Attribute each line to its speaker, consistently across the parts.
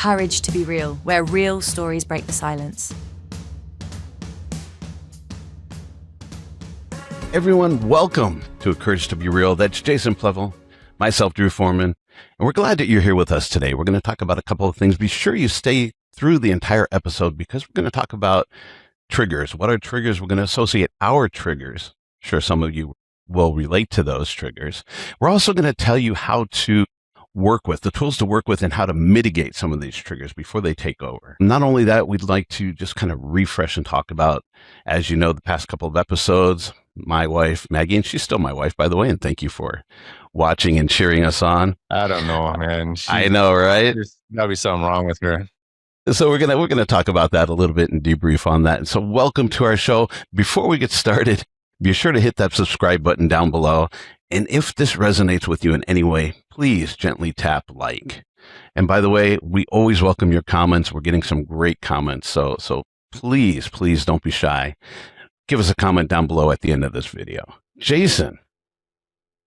Speaker 1: Courage to be real, where real stories break the silence.
Speaker 2: Everyone, welcome to Courage to be Real. That's Jason Plevell, myself, Drew Forman, and we're glad that you're here with us today. We're going to talk about a couple of things. Be sure you stay through the entire episode because we're going to talk about triggers. What are triggers? We're going to associate our triggers. Sure, some of you will relate to those triggers. We're also going to tell you how to work with, the tools to work with, and how to mitigate some of these triggers before they take over. Not only that, we'd like to just kind of refresh and talk about, as you know, the past couple of episodes, my wife, Maggie, and she's still my wife, by the way, and thank you for watching and cheering us on.
Speaker 3: I don't know, man.
Speaker 2: I know, right?
Speaker 3: There's gotta be something wrong with her.
Speaker 2: So we're gonna talk about that a little bit and debrief on that. And so welcome to our show. Before we get started, be sure to hit that subscribe button down below. And if this resonates with you in any way, please gently tap like. And by the way, we always welcome your comments. We're getting some great comments. So please don't be shy. Give us a comment down below at the end of this video. Jason,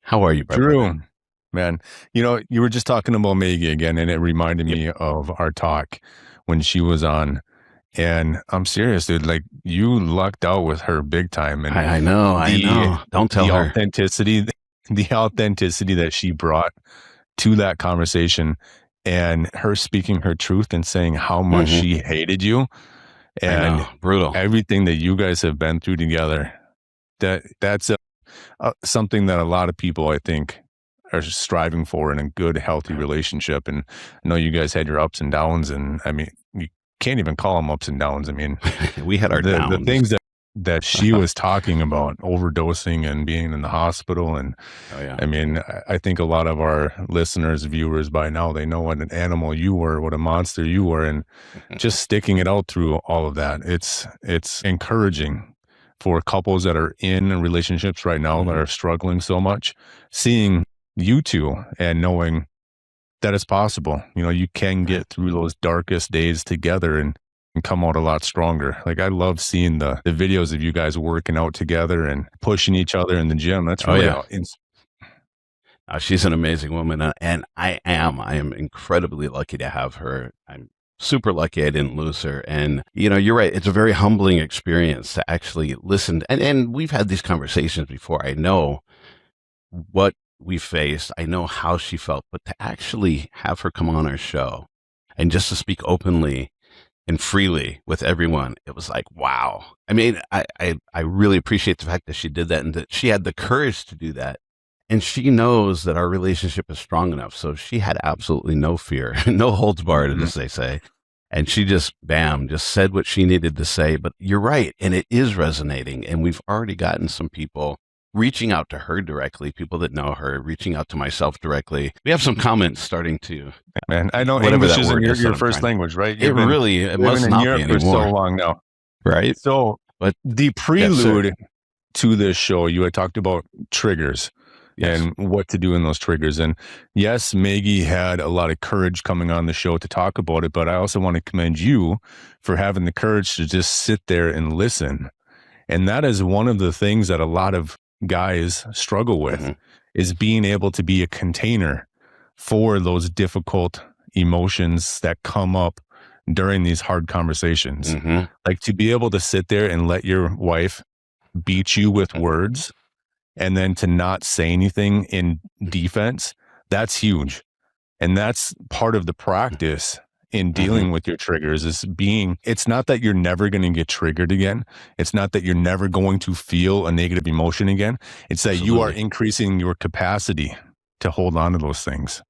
Speaker 2: how are you, brother?
Speaker 3: Drew, man, you know, you were just talking about Maggie again, and it reminded me of our talk when she was on. And I'm serious, dude. Like, you lucked out with her big time. And
Speaker 2: I know. Don't tell her.
Speaker 3: The authenticity that she brought to that conversation, and her speaking her truth and saying how much she hated you, and brutal. Everything that you guys have been through together. That's something that a lot of people, I think, are striving for in a good, healthy relationship. And I know you guys had your ups and downs, and I mean, you can't even call them ups and downs. I mean,
Speaker 2: we had our downs.
Speaker 3: The things that she was talking about, overdosing and being in the hospital. And I mean, I think a lot of our listeners, viewers by now, they know what an animal you were, what a monster you were, and just sticking it out through all of that. It's encouraging for couples that are in relationships right now that are struggling so much, seeing you two and knowing that it's possible. You know, you can get through those darkest days together and come out a lot stronger. Like, I love seeing the videos of you guys working out together and pushing each other in the gym. That's really
Speaker 2: she's an amazing woman, and I am incredibly lucky to have her. I'm super lucky I didn't lose her. And you know, you're right, it's a very humbling experience to actually listen, and we've had these conversations before. I know what we faced, I know how she felt, but to actually have her come on our show and just to speak openly and freely with everyone, it was like, wow. I mean, I really appreciate the fact that she did that and that she had the courage to do that. And she knows that our relationship is strong enough. So she had absolutely no fear, no holds barred, as they say. And she just said what she needed to say. But you're right. And it is resonating. And we've already gotten some people reaching out to her directly, people that know her, reaching out to myself directly. We have some comments starting to.
Speaker 3: Man, I know English isn't your first language, right?
Speaker 2: It must not be anymore.
Speaker 3: For so long now.
Speaker 2: Right.
Speaker 3: So, but the prelude to this show, you had talked about triggers and what to do in those triggers. And yes, Maggie had a lot of courage coming on the show to talk about it, but I also want to commend you for having the courage to just sit there and listen. And that is one of the things that a lot of guys struggle with, is being able to be a container for those difficult emotions that come up during these hard conversations. Like, to be able to sit there and let your wife beat you with words and then to not say anything in defense, that's huge. And that's part of the practice in dealing with your triggers, is it's not that you're never going to get triggered again. It's not that you're never going to feel a negative emotion again. It's that you are increasing your capacity to hold on to those things.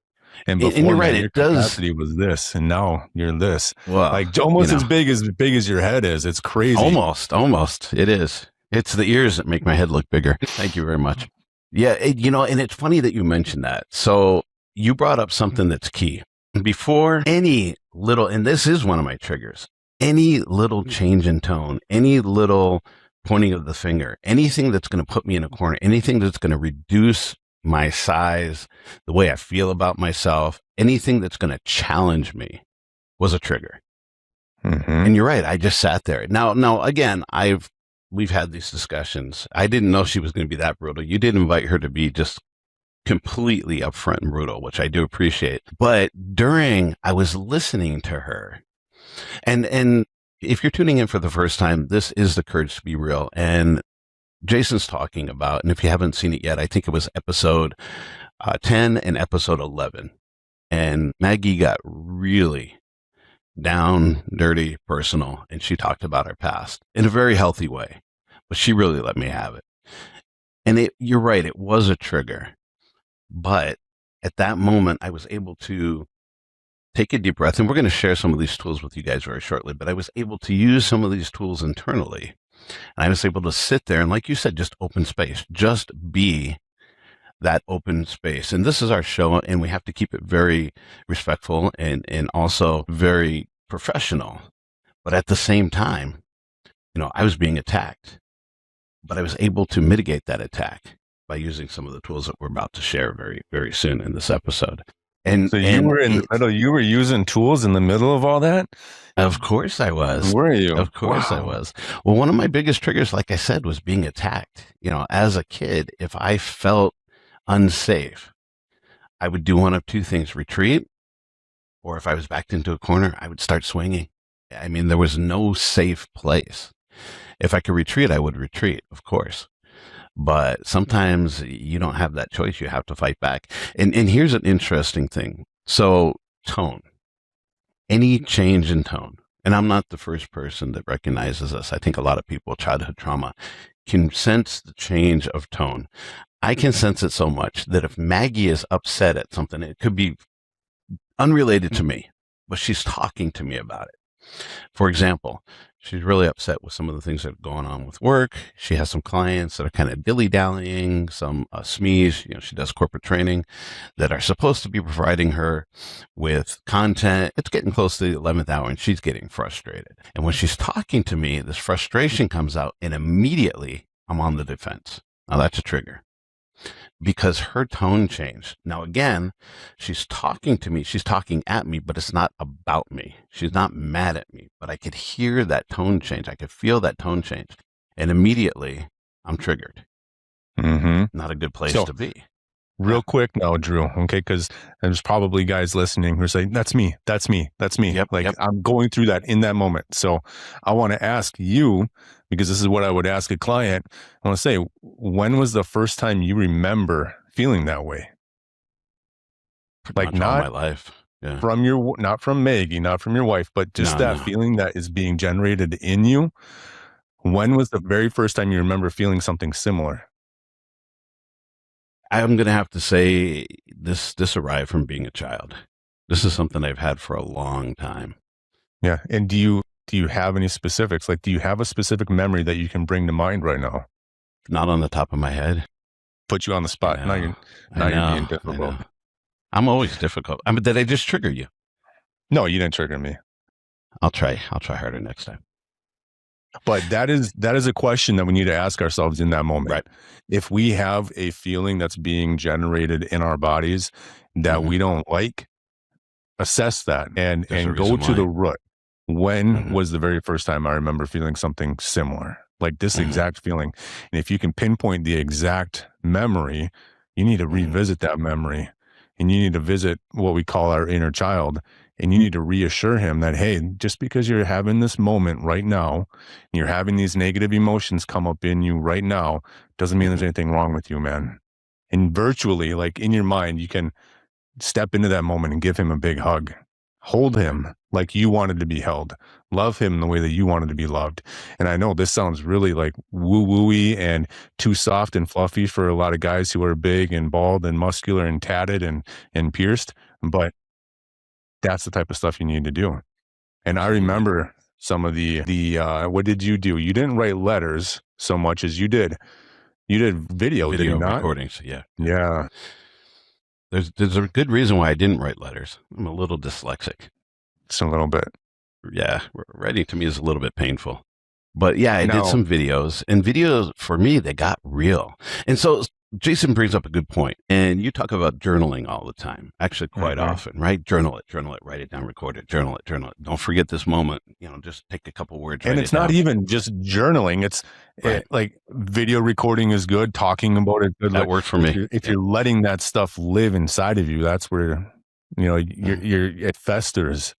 Speaker 3: And before,
Speaker 2: you're right,
Speaker 3: your capacity was this, and now you're this.
Speaker 2: Well,
Speaker 3: like, almost as big as your head is. It's crazy.
Speaker 2: Almost. It is. It's the ears that make my head look bigger. Thank you very much. Yeah, and it's funny that you mentioned that. So you brought up something that's key. Before any little, and this is one of my triggers, any little change in tone, any little pointing of the finger, anything that's going to put me in a corner, anything that's going to reduce my size, the way I feel about myself, anything that's going to challenge me was a trigger. And you're right. I just sat there. Now, again, we've had these discussions. I didn't know she was going to be that brutal. You did invite her to be just completely upfront and brutal, which I do appreciate. But I was listening to her, and if you're tuning in for the first time, this is The Courage to Be Real. And Jason's talking about, and if you haven't seen it yet, I think it was episode 10 and episode 11. And Maggie got really down, dirty, personal, and she talked about her past in a very healthy way, but she really let me have it. And you're right, it was a trigger. But at that moment, I was able to take a deep breath, and we're going to share some of these tools with you guys very shortly, but I was able to use some of these tools internally. And I was able to sit there and, like you said, just open space, just be that open space. And this is our show, and we have to keep it very respectful and also very professional. But at the same time, I was being attacked, but I was able to mitigate that attack by using some of the tools that we're about to share very, very soon in this episode. And
Speaker 3: so you were in the middle, you were using tools in the middle of all that?
Speaker 2: Of course I was.
Speaker 3: Were you?
Speaker 2: Of course I was. Well, one of my biggest triggers, like I said, was being attacked. As a kid, if I felt unsafe, I would do one of two things: retreat, or if I was backed into a corner, I would start swinging. I mean, there was no safe place. If I could retreat, I would retreat, of course. But sometimes you don't have that choice. You have to fight back. And here's an interesting thing. So tone, any change in tone, and I'm not the first person that recognizes this. I think a lot of people with childhood trauma can sense the change of tone. I can sense it so much that if Maggie is upset at something, it could be unrelated to me, but she's talking to me about it. For example, she's really upset with some of the things that are going on with work. She has some clients that are kind of dilly-dallying, some SMEs, she does corporate training, that are supposed to be providing her with content. It's getting close to the 11th hour, and she's getting frustrated. And when she's talking to me, this frustration comes out, and immediately I'm on the defense. Now, that's a trigger, because her tone changed. Now, again, she's talking to me, she's talking at me, but it's not about me. She's not mad at me, but I could hear that tone change. I could feel that tone change. And immediately I'm triggered. Not a good place to be.
Speaker 3: Real quick now, Drew, okay? Because there's probably guys listening who are saying, that's me. Yep, I'm going through that in that moment. So I want to ask you, because this is what I would ask a client. I want to say, when was the first time you remember feeling that way?
Speaker 2: Like not all my life. Yeah.
Speaker 3: Not from Maggie, not from your wife, but just feeling that is being generated in you. When was the very first time you remember feeling something similar?
Speaker 2: I'm going to have to say this arrived from being a child. This is something I've had for a long time.
Speaker 3: Yeah. And do you have any specifics? Like, do you have a specific memory that you can bring to mind right now?
Speaker 2: Not on the top of my head.
Speaker 3: Put you on the spot. Now you're being difficult.
Speaker 2: I'm always difficult. Did I just trigger you?
Speaker 3: No, you didn't trigger me.
Speaker 2: I'll try harder next time.
Speaker 3: But that is a question that we need to ask ourselves in that moment.
Speaker 2: Right.
Speaker 3: If we have a feeling that's being generated in our bodies that we don't like, assess that and go to the root. When was the very first time I remember feeling something similar, like this exact feeling? And if you can pinpoint the exact memory, you need to revisit that memory, and you need to visit what we call our inner child. And you need to reassure him that, hey, just because you're having this moment right now, and you're having these negative emotions come up in you right now, doesn't mean there's anything wrong with you, man. And virtually, like in your mind, you can step into that moment and give him a big hug. Hold him like you wanted to be held. Love him the way that you wanted to be loved. And I know this sounds really like woo-woo-y and too soft and fluffy for a lot of guys who are big and bald and muscular and tatted and pierced, but that's the type of stuff you need to do. And I remember some of the what did you do? You didn't write letters so much as you did video, did you not?
Speaker 2: Recordings. Yeah.
Speaker 3: Yeah.
Speaker 2: There's a good reason why I didn't write letters. I'm a little dyslexic.
Speaker 3: Just a little bit.
Speaker 2: Yeah. Writing to me is a little bit painful. But yeah, I did some videos, and videos for me, they got real. And so Jason brings up a good point, and you talk about journaling all the time, actually quite often, right? Journal it, write it down, record it, journal it. Don't forget this moment, just take a couple words.
Speaker 3: And it's not even just journaling. It's like video recording is good. Talking about it. Good.
Speaker 2: That worked for me.
Speaker 3: If you're letting that stuff live inside of you, that's where, it festers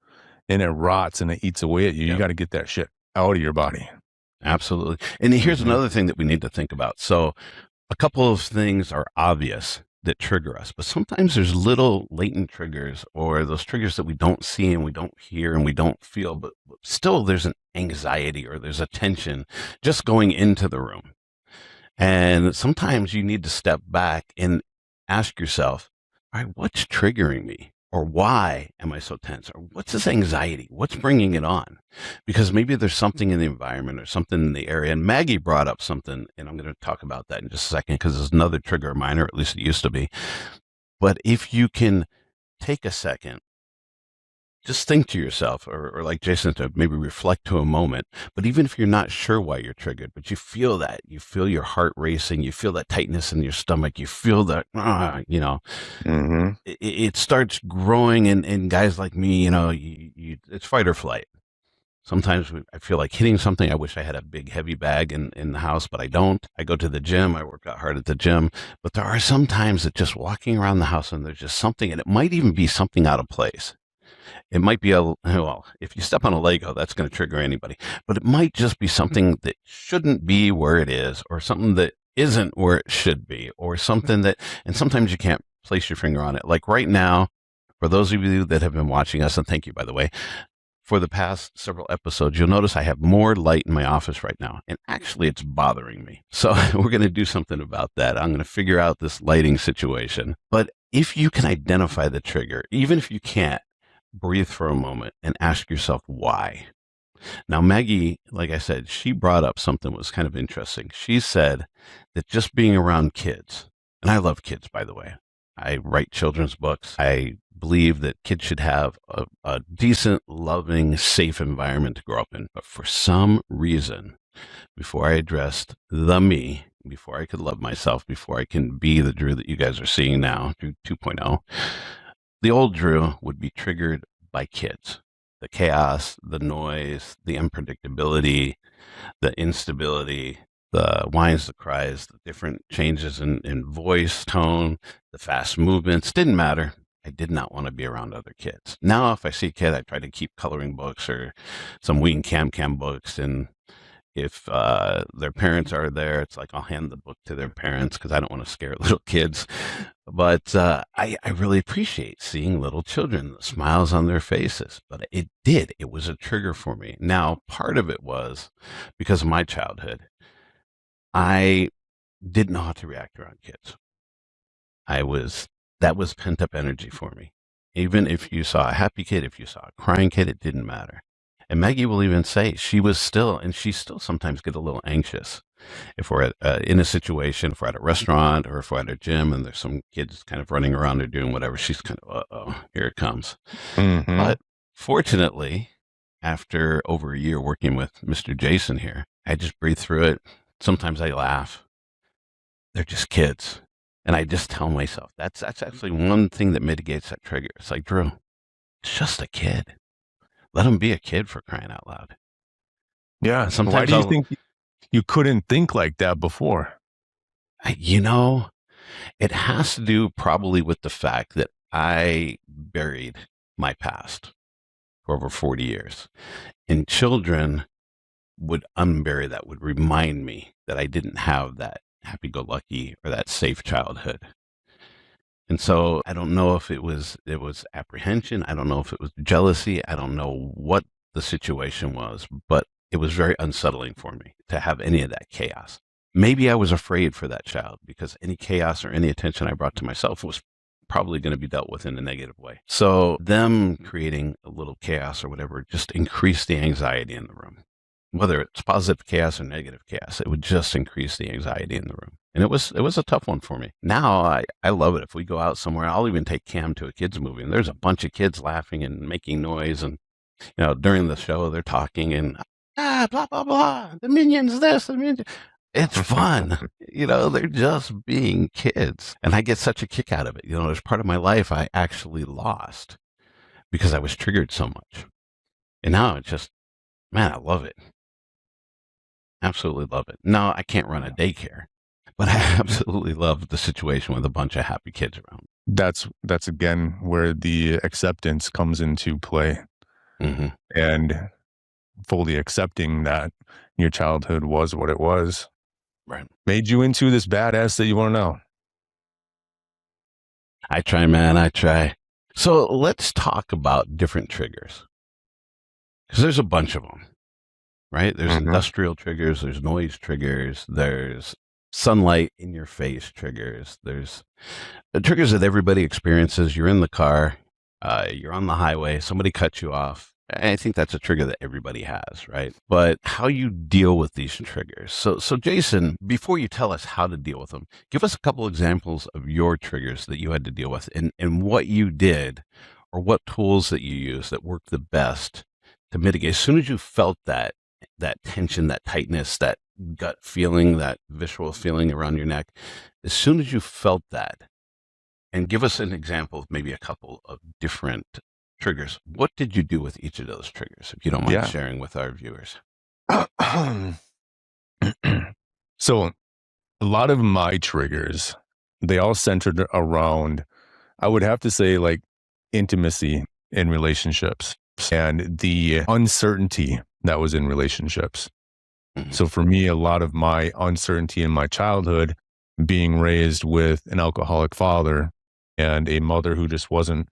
Speaker 3: and it rots and it eats away at you. You got to get that shit out of your body.
Speaker 2: Absolutely. And here's another thing that we need to think about. So a couple of things are obvious that trigger us, but sometimes there's little latent triggers, or those triggers that we don't see and we don't hear and we don't feel, but still there's an anxiety or there's a tension just going into the room. And sometimes you need to step back and ask yourself, all right, what's triggering me? Or why am I so tense? Or what's this anxiety? What's bringing it on? Because maybe there's something in the environment or something in the area. And Maggie brought up something, and I'm going to talk about that in just a second, because it's another trigger of mine, or at least it used to be. But if you can take a second, just think to yourself, or like Jason said, maybe reflect to a moment. But even if you're not sure why you're triggered, but you feel that, you feel your heart racing, you feel that tightness in your stomach, you feel that, it starts growing. And guys like me, it's fight or flight. Sometimes I feel like hitting something. I wish I had a big, heavy bag in the house, but I don't. I go to the gym. I work out hard at the gym. But there are some times that just walking around the house and there's just something, and it might even be something out of place. It might be if you step on a Lego, that's going to trigger anybody, but it might just be something that shouldn't be where it is, or something that isn't where it should be, or something and sometimes you can't place your finger on it. Like right now, for those of you that have been watching us, and thank you, by the way, for the past several episodes, you'll notice I have more light in my office right now, and actually it's bothering me. So we're going to do something about that. I'm going to figure out this lighting situation. But if you can identify the trigger, even if you can't, breathe for a moment and ask yourself why. Now, Maggie, like I said, she brought up something that was kind of interesting. She said that just being around kids, and I love kids, by the way. I write children's books. I believe that kids should have a decent, loving, safe environment to grow up in. But for some reason, before I addressed the me, before I could love myself, before I can be the Drew that you guys are seeing now, Drew 2.0, the old Drew would be triggered by kids. The chaos, the noise, the unpredictability, the instability, the whines, the cries, the different changes in voice, tone, the fast movements, didn't matter. I did not want to be around other kids. Now, if I see a kid, I try to keep coloring books or some Ween Cam books, and if their parents are there, it's like I'll hand the book to their parents because I don't want to scare little kids. But I really appreciate seeing little children, the smiles on their faces. But it was a trigger for me. Now, part of it was because of my childhood. I didn't know how to react around kids. That was pent up energy for me. Even if you saw a happy kid, if you saw a crying kid, it didn't matter. And Maggie will even say she still sometimes get a little anxious if we're in a situation, if we're at a restaurant or if we're at a gym and there's some kids kind of running around or doing whatever. She's kind of, here it comes. Mm-hmm. But fortunately, after over a year working with Mr. Jason here, I just breathe through it. Sometimes I laugh. They're just kids. And I just tell myself, that's actually one thing that mitigates that trigger. It's like, Drew, it's just a kid. Let him be a kid, for crying out loud.
Speaker 3: Yeah. Why do you think you couldn't think like that before?
Speaker 2: It has to do probably with the fact that I buried my past for over 40 years. And children would unbury that, would remind me that I didn't have that happy-go-lucky or that safe childhood. And so I don't know if it was apprehension. I don't know if it was jealousy. I don't know what the situation was, but it was very unsettling for me to have any of that chaos. Maybe I was afraid for that child because any chaos or any attention I brought to myself was probably going to be dealt with in a negative way. So them creating a little chaos or whatever just increased the anxiety in the room. Whether it's positive chaos or negative chaos, it would just increase the anxiety in the room. And it was a tough one for me. Now I love it. If we go out somewhere, I'll even take Cam to a kids movie and there's a bunch of kids laughing and making noise. And, during the show, they're talking and, blah, blah, blah, the Minions this, the Minions. It's fun. They're just being kids. And I get such a kick out of it. There's part of my life I actually lost because I was triggered so much. And now it's just, man, I love it. Absolutely love it. No, I can't run a daycare, but I absolutely love the situation with a bunch of happy kids around.
Speaker 3: That's again where the acceptance comes into play.
Speaker 2: Mm-hmm.
Speaker 3: And fully accepting that your childhood was what it was.
Speaker 2: Right.
Speaker 3: Made you into this badass that you want to know.
Speaker 2: I try, man. I try. So let's talk about different triggers. Because there's a bunch of them, right? There's industrial triggers, there's noise triggers, there's sunlight in your face triggers, there's the triggers that everybody experiences. You're in the car, you're on the highway, somebody cuts you off. I think that's a trigger that everybody has, right? But how you deal with these triggers. So Jason, before you tell us how to deal with them, give us a couple examples of your triggers that you had to deal with and what you did or what tools that you used that worked the best to mitigate. As soon as you felt that tension, that tightness, that gut feeling, that visceral feeling around your neck, as soon as you felt that, and give us an example of maybe a couple of different triggers. What did you do with each of those triggers, if you don't mind sharing with our viewers?
Speaker 3: So a lot of my triggers, they all centered around, I would have to say, like intimacy in relationships and the uncertainty that was in relationships. Mm-hmm. So for me, a lot of my uncertainty in my childhood, being raised with an alcoholic father and a mother who just wasn't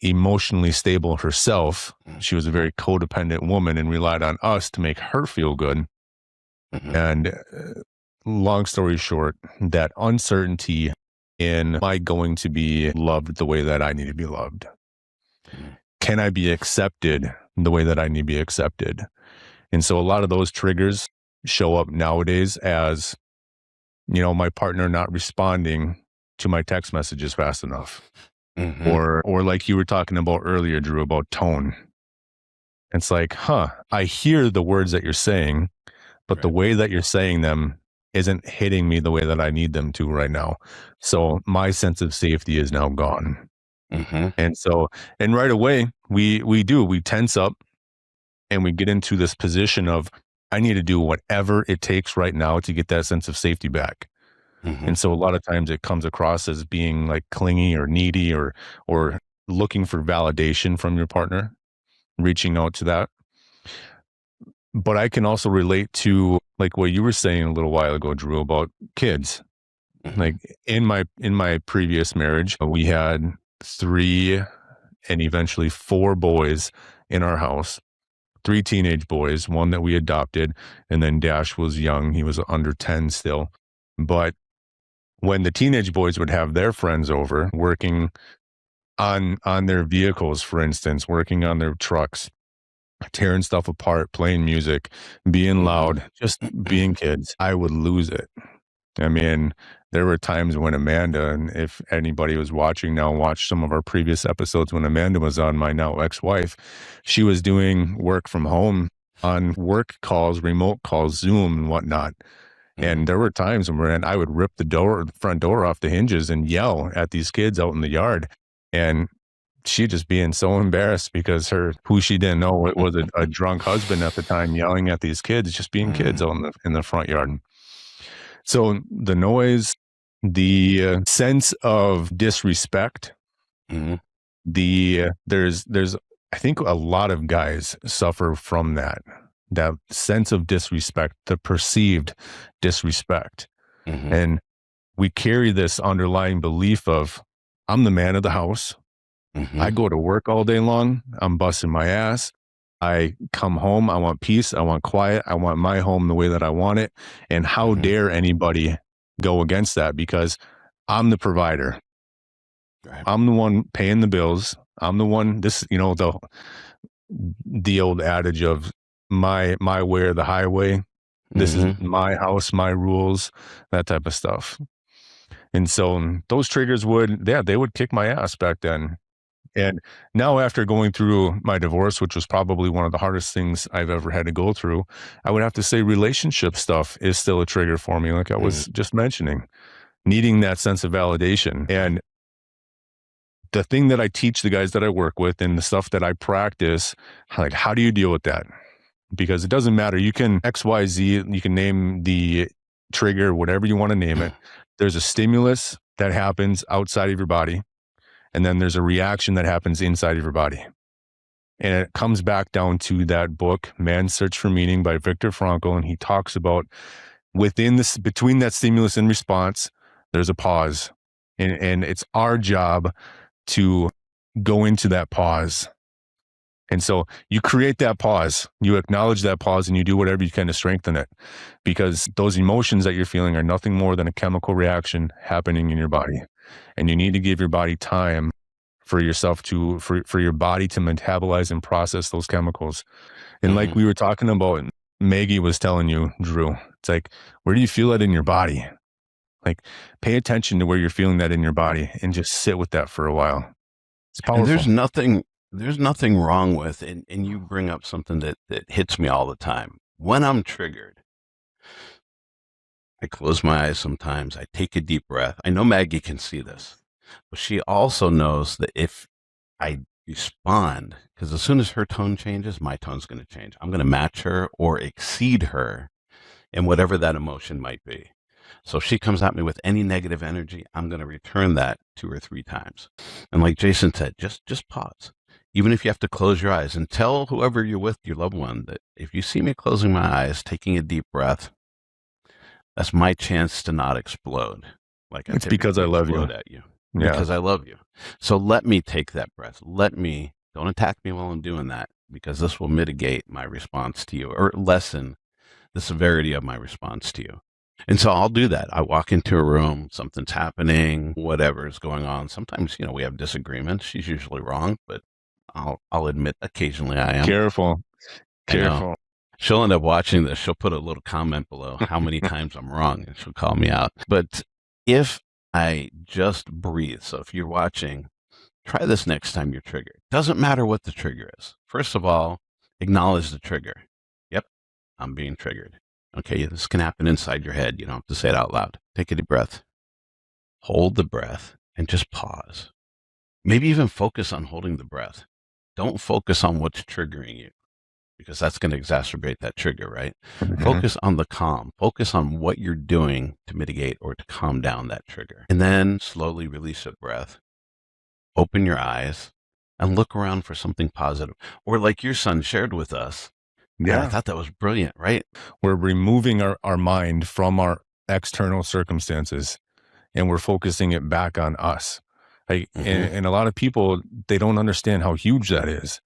Speaker 3: emotionally stable herself. She was a very codependent woman and relied on us to make her feel good. Mm-hmm. And long story short, that uncertainty in, am I going to be loved the way that I need to be loved? Can I be accepted the way that I need to be accepted? And so a lot of those triggers show up nowadays as, my partner not responding to my text messages fast enough. Mm-hmm. Or like you were talking about earlier, Drew, about tone. It's like, I hear the words that you're saying, but the way that you're saying them isn't hitting me the way that I need them to right now. So my sense of safety is now gone. Mm-hmm. And right away, we tense up and we get into this position of, I need to do whatever it takes right now to get that sense of safety back. Mm-hmm. And so a lot of times it comes across as being like clingy or needy or looking for validation from your partner, reaching out to that. But I can also relate to like what you were saying a little while ago, Drew, about kids. Mm-hmm. Like in my previous marriage, we had 3 and eventually 4 boys in our house, 3 teenage boys, 1 that we adopted, and then Dash was young. He was under 10 still. But when the teenage boys would have their friends over, working on their vehicles, for instance, working on their trucks, tearing stuff apart, playing music, being loud, just being kids, I would lose it. I mean, there were times when Amanda, and if anybody was watching now, watch some of our previous episodes when Amanda was on, my now ex-wife, she was doing work from home on work calls, remote calls, Zoom and whatnot. And there were times when I would rip the front door off the hinges and yell at these kids out in the yard. And she just being so embarrassed because who she didn't know, it was a drunk husband at the time, yelling at these kids, just being kids out in the front yard. So the noise, the sense of disrespect, there's I think a lot of guys suffer from that sense of disrespect, the perceived disrespect. Mm-hmm. And we carry this underlying belief of, I'm the man of the house. Mm-hmm. I go to work all day long. I'm busting my ass. I come home. I want peace. I want quiet. I want my home the way that I want it. And how dare anybody go against that? Because I'm the provider. Right. I'm the one paying the bills. I'm the one, the old adage of my way or the highway. This is my house, my rules, that type of stuff. And so those triggers they would kick my ass back then. And now after going through my divorce, which was probably one of the hardest things I've ever had to go through, I would have to say relationship stuff is still a trigger for me. Like I was just mentioning, needing that sense of validation. And the thing that I teach the guys that I work with and the stuff that I practice, like, how do you deal with that? Because it doesn't matter. You can XYZ, you can name the trigger, whatever you want to name it. There's a stimulus that happens outside of your body. And then there's a reaction that happens inside of your body. And it comes back down to that book, Man's Search for Meaning by Viktor Frankl. And he talks about between that stimulus and response, there's a pause. And it's our job to go into that pause. And so you create that pause, you acknowledge that pause, and you do whatever you can to strengthen it, because those emotions that you're feeling are nothing more than a chemical reaction happening in your body. And you need to give your body time for yourself for your body to metabolize and process those chemicals. And like we were talking about, Maggie was telling you, Drew, it's like, where do you feel it in your body? Like, pay attention to where you're feeling that in your body and just sit with that for a while. It's powerful.
Speaker 2: And there's nothing wrong with, and you bring up something that hits me all the time. When I'm triggered, I close my eyes sometimes. I take a deep breath. I know Maggie can see this, but she also knows that if I respond, because as soon as her tone changes, my tone's going to change. I'm going to match her or exceed her in whatever that emotion might be. So if she comes at me with any negative energy, I'm going to return that 2 or 3 times. And like Jason said, just pause. Even if you have to close your eyes, and tell whoever you're with, your loved one, that if you see me closing my eyes, taking a deep breath, that's my chance to not explode. Like
Speaker 3: it's because I love you.
Speaker 2: At you. Yeah. Because I love you. So let me take that breath. Don't attack me while I'm doing that, because this will mitigate my response to you, or lessen the severity of my response to you. And so I'll do that. I walk into a room, something's happening, whatever is going on. Sometimes, we have disagreements. She's usually wrong, but I'll admit occasionally I am.
Speaker 3: Careful.
Speaker 2: She'll end up watching this. She'll put a little comment below how many times I'm wrong, and she'll call me out. But if I just breathe, so if you're watching, try this next time you're triggered. Doesn't matter what the trigger is. First of all, acknowledge the trigger. Yep, I'm being triggered. Okay, this can happen inside your head. You don't have to say it out loud. Take a deep breath. Hold the breath and just pause. Maybe even focus on holding the breath. Don't focus on what's triggering you, because that's going to exacerbate that trigger, right? Focus on the calm. Focus on what you're doing to mitigate or to calm down that trigger. And then slowly release a breath. Open your eyes and look around for something positive. Or like your son shared with us. Yeah, I thought that was brilliant, right?
Speaker 3: We're removing our mind from our external circumstances, and we're focusing it back on us. And a lot of people, they don't understand how huge that is,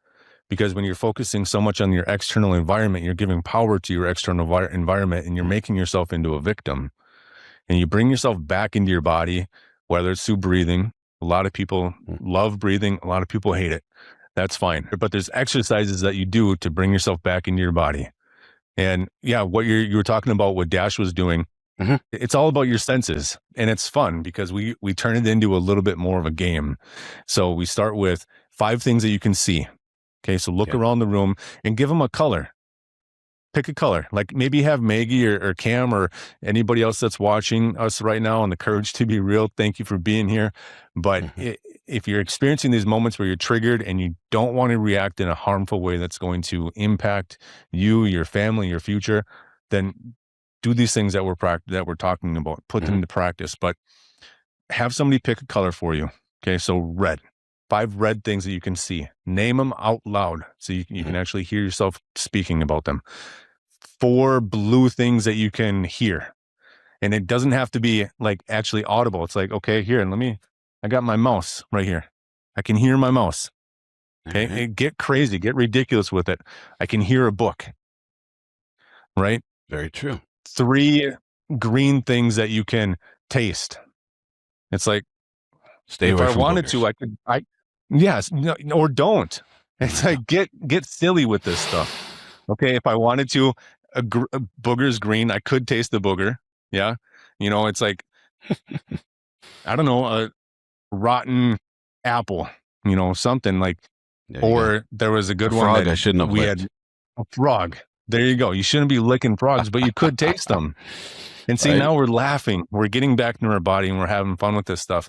Speaker 3: because when you're focusing so much on your external environment, you're giving power to your external environment, and you're making yourself into a victim. And you bring yourself back into your body, whether it's through breathing. A lot of people love breathing. A lot of people hate it. That's fine. But there's exercises that you do to bring yourself back into your body. And yeah, what you were talking about, what Dash was doing, it's all about your senses. And it's fun because we turn it into a little bit more of a game. So we start with 5 things that you can see. Okay, so look around the room and give them a color. Pick a color. Like maybe have Maggie or Cam or anybody else that's watching us right now on the Courage to Be Real. Thank you for being here. But if you're experiencing these moments where you're triggered and you don't want to react in a harmful way that's going to impact you, your family, your future, then do these things that we're talking about. Put them into practice. But have somebody pick a color for you. Okay, so red. 5 red things that you can see. Name them out loud so you can actually hear yourself speaking about them. 4 blue things that you can hear. And it doesn't have to be like actually audible. It's like, okay, here, I got my mouse right here. I can hear my mouse. Okay, get crazy, get ridiculous with it. I can hear a book. Right?
Speaker 2: Very true.
Speaker 3: 3 green things that you can taste. It's like,
Speaker 2: stay away
Speaker 3: if
Speaker 2: from
Speaker 3: I wanted
Speaker 2: boogers.
Speaker 3: to, yes, no, or don't. It's like, get silly with this stuff. Okay, if I wanted to, a booger's green, I could taste the booger. Yeah, it's like, I don't know, a rotten apple. you know, something like, or there was a good one
Speaker 2: frog
Speaker 3: that
Speaker 2: I shouldn't have
Speaker 3: we
Speaker 2: licked.
Speaker 3: had a frog. There you go. You shouldn't be licking frogs, but you could taste them. And see,
Speaker 2: Right.
Speaker 3: now we're laughing. We're getting back into our body and we're having fun with this stuff.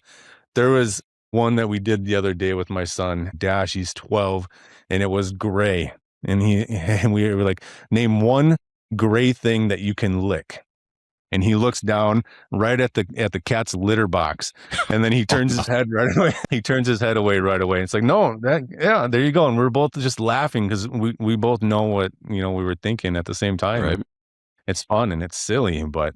Speaker 3: There was one that we did the other day with my son, Dash. He's 12, and it was gray. And we were like, name one gray thing that you can lick. And he looks down right at the cat's litter box, and then he turns his head right away. He turns his head away right away. It's like, no, yeah, there you go. And we're both just laughing because we both know what, you know, we were thinking at the same time.
Speaker 2: Right.
Speaker 3: It's fun and it's silly, but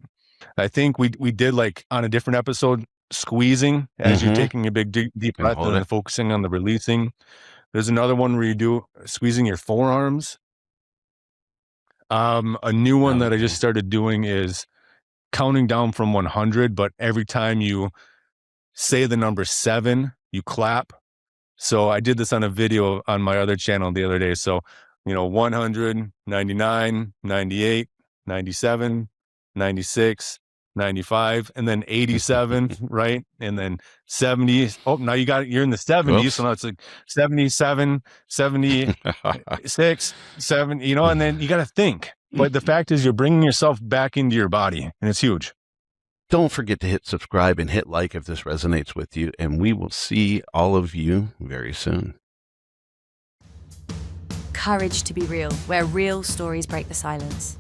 Speaker 3: I think we did, like, on a different episode, squeezing as you're taking a big deep breath and then focusing on the releasing. There's another one where you do squeezing your forearms. A new one that I just started doing is counting down from 100, but every time you say the number 7, you clap. So I did this on a video on my other channel the other day. So, you know, 100, 99, 98, 97, 96, 95, and then 87, right? And then 70. Oh, now you're in the 70s. Oops. So now it's like 77, 76, 7, you know, and then you got to think. But the fact is, you're bringing yourself back into your body, and it's huge.
Speaker 2: Don't forget to hit subscribe and hit like if this resonates with you, and we will see all of you very soon.
Speaker 1: Courage to be real, where real stories break the silence.